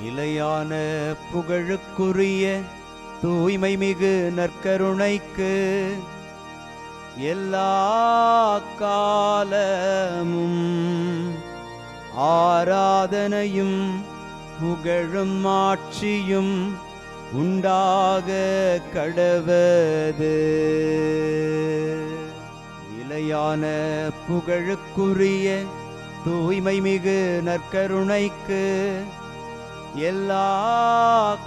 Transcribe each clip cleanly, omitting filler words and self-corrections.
நிலையான புகழுக்குரிய தூய்மை மிகு நற்கருணைக்கு எல்லா காலமும் ஆராதனையும் புகழும் ஆட்சியும் உண்டாக கடவது. நிலையான புகழுக்குரிய தூய்மை மிகு நற்கருணைக்கு எல்லா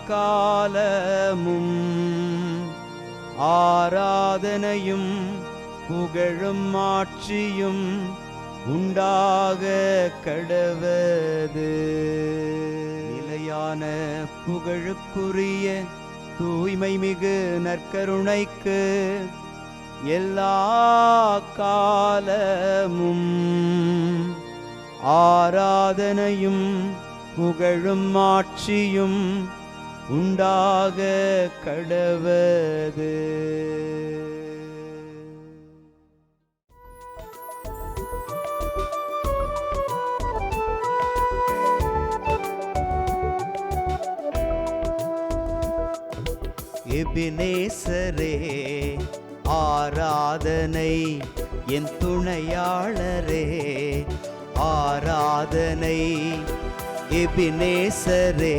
காலமும் ஆராதனையும் புகழும் ஆட்சியும் உண்டாக கடவது. நிலையான புகழுக்குரிய தூய்மை மிகு நற்கருணைக்கு எல்லா காலமும் ஆராதனையும் புகழும் ஆட்சியும் உண்டாக கடவது. எபினேசரே ஆராதனை, என் துணையாளரே ஆராதனை. எபினேசரே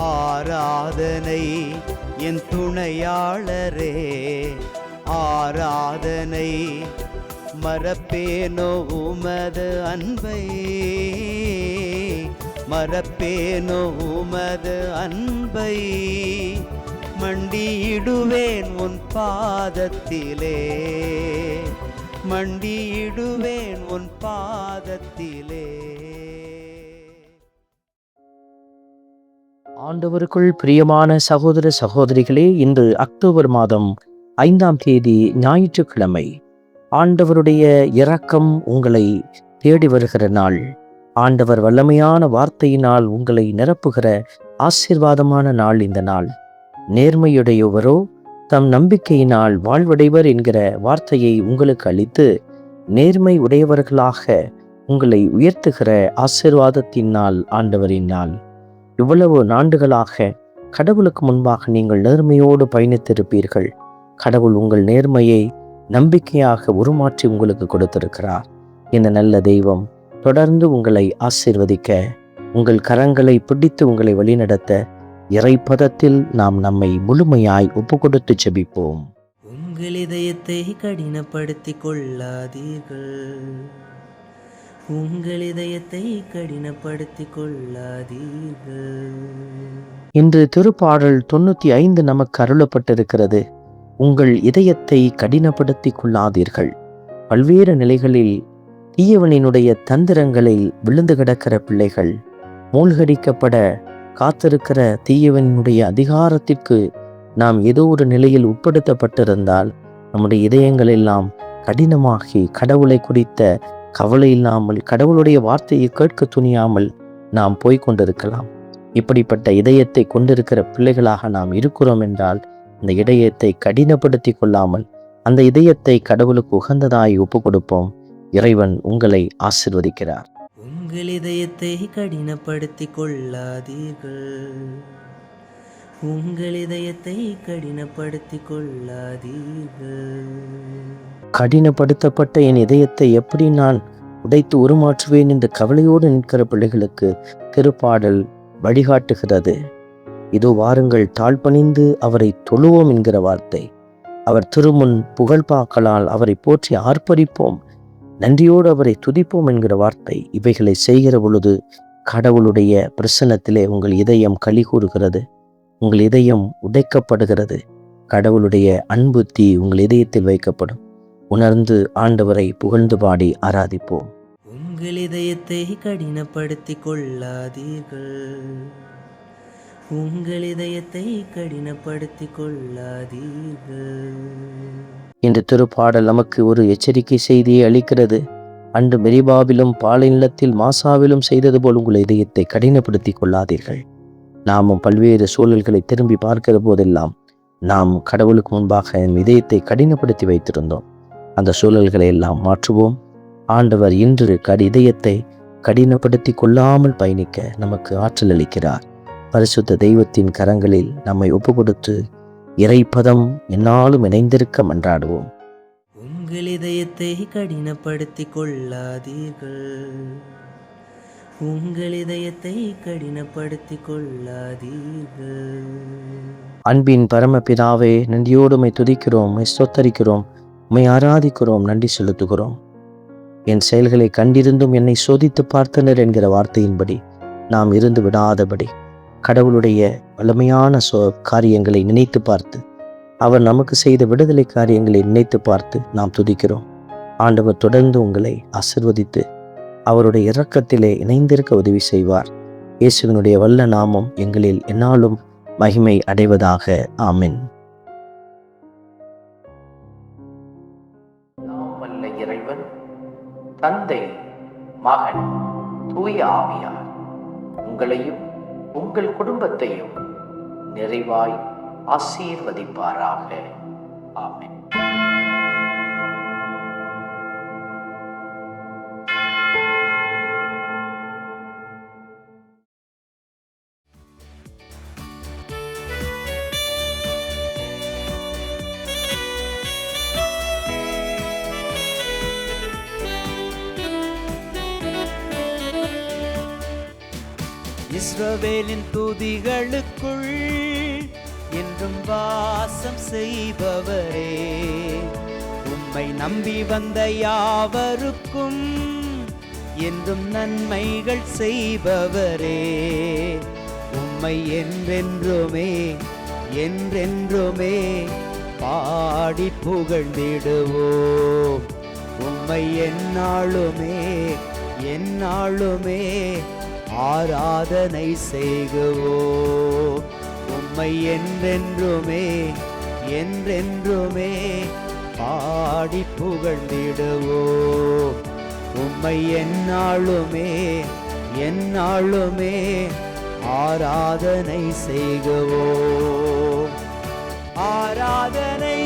ஆராதனை, என் துணையாளரே ஆராதனை. மறப்பேனோ உமது அன்பை, மறப்பேனோ உமது அன்பை. மண்டியிடுவேன் உன் பாதத்திலே, மண்டியிடுவேன் உன் பாதத்திலே. ஆண்டவருக்குள் பிரியமான சகோதர சகோதரிகளே, இன்று அக்டோபர் மாதம் 5ஆம் தேதி ஞாயிற்றுக்கிழமை. ஆண்டவருடைய இரக்கம் உங்களை தேடி வருகிற நாள். ஆண்டவர் வல்லமையான வார்த்தையினால் உங்களை நிரப்புகிற ஆசீர்வாதமான நாள் இந்த நாள். நேர்மையுடையவரோ தம் நம்பிக்கையினால் வாழ்வடைவர் என்கிற வார்த்தையை உங்களுக்கு அளித்து நேர்மை உடையவர்களாக உங்களை உயர்த்துகிற ஆசீர்வாதத்தின் நாள், ஆண்டவரின் நாள். இவ்வளவு நாண்டுகளாக கடவுளுக்கு முன்பாக நீங்கள் நேர்மையோடு பயணித்திருப்பீர்கள். கடவுள் உங்கள் நேர்மையை நம்பிக்கையாக உருமாற்றி உங்களுக்கு கொடுத்திருக்கிறார். இந்த நல்ல தெய்வம் தொடர்ந்து உங்களை ஆசீர்வதிக்க, உங்கள் கரங்களை பிடித்து உங்களை வழிநடத்த இறைப்பதத்தில் நாம் நம்மை முழுமையாய் ஒப்பு கொடுத்து ஜெபிப்போம். உங்கள் இதயத்தை கடினப்படுத்திக் கொள்ளாதீர்கள், உங்கள் இதயத்தை கடினப்படுத்திக் கொள்ளாதீர்கள். இன்று திருப்பாடல் 95 நமக்கு அருளப்பட்டிருக்கிறது. உங்கள் இதயத்தை கடினப்படுத்திக் கொள்ளாதீர்கள். பல்வேறு நிலைகளில் தீயவனினுடைய தந்திரங்களில் விழுந்து கிடக்கிற பிள்ளைகள், மூழ்கடிக்கப்பட காத்திருக்கிற தீயவனுடைய அதிகாரத்திற்கு நாம் ஏதோ ஒரு நிலையில் உட்படுத்தப்பட்டிருந்தால் நம்முடைய இதயங்கள் எல்லாம் கடினமாகி கடவுளை குறித்த கவலை இல்லாமல், கடவுளுடைய வார்த்தையை கேட்க துணியாமல் நாம் போய்கொண்டிருக்கலாம். இப்படிப்பட்ட இதயத்தை கொண்டிருக்கிற பிள்ளைகளாக நாம் இருக்கிறோம் என்றால் அந்த இதயத்தை கடினப்படுத்தி கொள்ளாமல் அந்த இதயத்தை கடவுளுக்கு உகந்ததாய் ஒப்பு கொடுப்போம். இறைவன் உங்களை ஆசீர்வதிக்கிறார். உங்கள் இதயத்தை கடினப்படுத்திக் கொள்ளாதீர்கள், உங்கள் இதயத்தை கடினப்படுத்திக் கொள்ளாதீர்கள். கடினப்படுத்தப்பட்ட என் இதயத்தை எப்படி நான் உடைத்து உருமாற்றுவேன் என்ற கவலையோடு நிற்கிற பிள்ளைகளுக்கு திருப்பாடல் வழிகாட்டுகிறது. இதோ வாருங்கள், தாழ்பணிந்து அவரை தொழுவோம் என்கிற வார்த்தை. அவர் திருமுன் புகழ்பாக்களால் அவரை போற்றி ஆர்ப்பரிப்போம், நன்றியோடு அவரை துதிப்போம் என்கிற வார்த்தை. இவைகளை செய்கிற பொழுது கடவுளுடைய பிரசன்னத்திலே உங்கள் இதயம் களி கூறுகிறது, உங்கள் இதயம் உடைக்கப்படுகிறது. கடவுளுடைய அன்பு தீ உங்கள் இதயத்தில் வைக்கப்படும். உணர்ந்து ஆண்டவரை புகழ்ந்து பாடி ஆராதிப்போம். உங்கள் இதயத்தை கடினப்படுத்திக் கொள்ளாதீர்கள், உங்கள் இதயத்தை கடினப்படுத்திக் கொள்ளாதீர்கள். இந்த திருப்பாடல் நமக்கு ஒரு எச்சரிக்கை செய்தியை அளிக்கிறது. அன்று மெரிபாவிலும் பாலை நிலத்தில் மாசாவிலும் செய்தது போல் உங்கள் இதயத்தை கடினப்படுத்திக் கொள்ளாதீர்கள். நாமும் பல்வேறு சூழல்களை திரும்பி பார்க்கிற போதெல்லாம் நாம் கடவுளுக்கு முன்பாக இதயத்தை கடினப்படுத்தி வைத்திருந்தோம். அந்த சூழல்களை எல்லாம் மாற்றுவோம். ஆண்டவர் இன்று இதயத்தை கடினப்படுத்தி கொள்ளாமல் பயணிக்க நமக்கு ஆற்றல் அளிக்கிறார். பரிசுத்த தெய்வத்தின் கரங்களில் நம்மை ஒப்பு கொடுத்து இறைப்பதம் என்னாலும் இணைந்திருக்க மன்றாடுவோம். உங்கள் இதயத்தை கடினப்படுத்தி கொள்ளாதீர்கள். உங்கள் இதயத்தை கடினப்படுத்தி கொள்ளாதீர்கள். அன்பின் பரமபிதாவே, நன்றியோடு உம்மை துதிக்கிறோம், உம்மை ஸ்தோத்தரிக்கிறோம், உம்மை ஆராதிக்கிறோம், நன்றி செலுத்துகிறோம். என் செயல்களை கண்டிருந்தும் என்னை சோதித்து பார்த்தனர் என்கிற வார்த்தையின்படி நாம் இருந்து விடாதபடி கடவுளுடைய வலிமையான காரியங்களை நினைத்து பார்த்து, அவர் நமக்கு செய்த விடுதலை காரியங்களை நினைத்து பார்த்து நாம் துதிக்கிறோம். ஆண்டவர் தொடர்ந்து உங்களை ஆசிர்வதித்து அவருடைய இரக்கத்திலே இணைந்திருக்க உதவி செய்வார். இயேசுவினுடைய வல்ல நாமம் எங்களில் எந்நாளும் மகிமை அடைவதாக. ஆமென். வல்ல இறைவன் தந்தை, மகன், தூய ஆவியார் உங்களையும் உங்கள் குடும்பத்தையும் நிறைவாய் ஆசீர்வதிப்பாராக. ஆமென். இஸ்ரவேலின் துதிகளுக்குள் என்றும் வாசம் செய்பவரே, உம்மை நம்பி வந்த யாவருக்கும் என்றும் நன்மைகள் செய்பவரே, உம்மை என்றென்றுமே என்றென்றுமே பாடி புகழ்ந்திடுவோம். உம்மை எந்நாளுமே எந்நாளுமே ஆராதனை செய்குவோம். உம்மை என்றென்றுமே என்றென்றுமே பாடி புகழ்ந்திடுவோம். உம்மை எந்நாளுமே எந்நாளுமே ஆராதனை செய்குவோம். ஆராதனை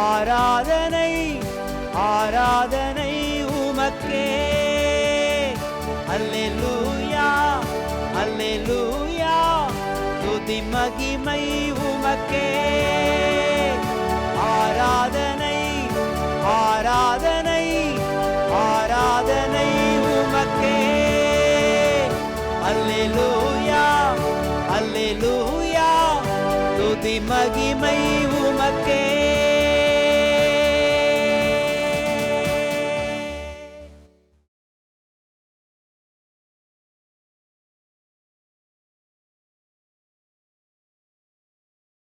ஆராதனை ஆராதனை உமக்கே. அல்லேலூயா அல்லேலூயா, துதி மகிமை உமக்கே. ஆராதனை ஆராதனை ஆராதனை உமக்கே. அல்லேலூயா அல்லேலூயா, துதி மகிமை உமக்கே.